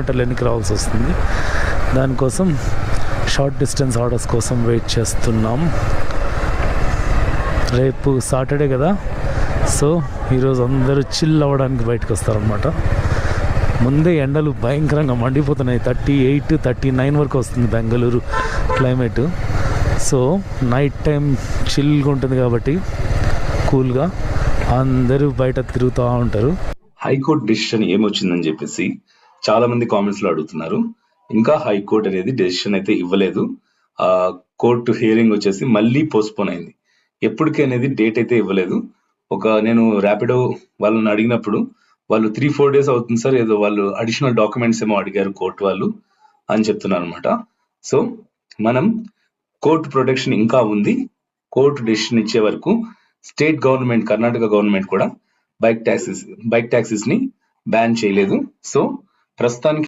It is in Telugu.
కిలోమీటర్లు ఎన్నికి రావాల్సి వస్తుంది. దానికోసం షార్ట్ డిస్టెన్స్ ఆర్డర్స్ కోసం వెయిట్ చేస్తున్నాం. రేపు సాటర్డే కదా, సో ఈరోజు అందరూ చిల్ అవ్వడానికి బయటకు వస్తారనమాట. ముందే ఎండలు భయంకరంగా మండిపోతున్నాయి. 38, 39 వరకు వస్తుంది Bengaluru climate. So night time చిల్గా ఉంటుంది కాబట్టి కూల్గా అందరూ బయట తిరుగుతూ ఉంటారు. హైకోర్టు డెసిషన్ ఏమొచ్చిందని చెప్పేసి చాలా మంది కామెంట్స్ లో అడుగుతున్నారు. ఇంకా హైకోర్టు అనేది డెసిషన్ అయితే ఇవ్వలేదు. కోర్టు హియరింగ్ వచ్చేసి మళ్ళీ పోస్ట్పోన్ అయింది. ఎప్పటికీ అనేది డేట్ అయితే ఇవ్వలేదు. నేను ర్యాపిడో వాళ్ళని అడిగినప్పుడు వాళ్ళు 3-4 days అవుతుంది సార్, ఏదో వాళ్ళు అడిషనల్ డాక్యుమెంట్స్ ఏమో అడిగారు కోర్టు వాళ్ళు అని చెప్తున్నారు అనమాట. సో మనం కోర్టు ప్రొటెక్షన్ ఇంకా ఉంది. కోర్టు డెసిషన్ ఇచ్చే వరకు స్టేట్ గవర్నమెంట్, కర్ణాటక గవర్నమెంట్ కూడా బైక్ ట్యాక్సీస్ ని బ్యాన్ చేయలేదు. సో ప్రస్తుతానికి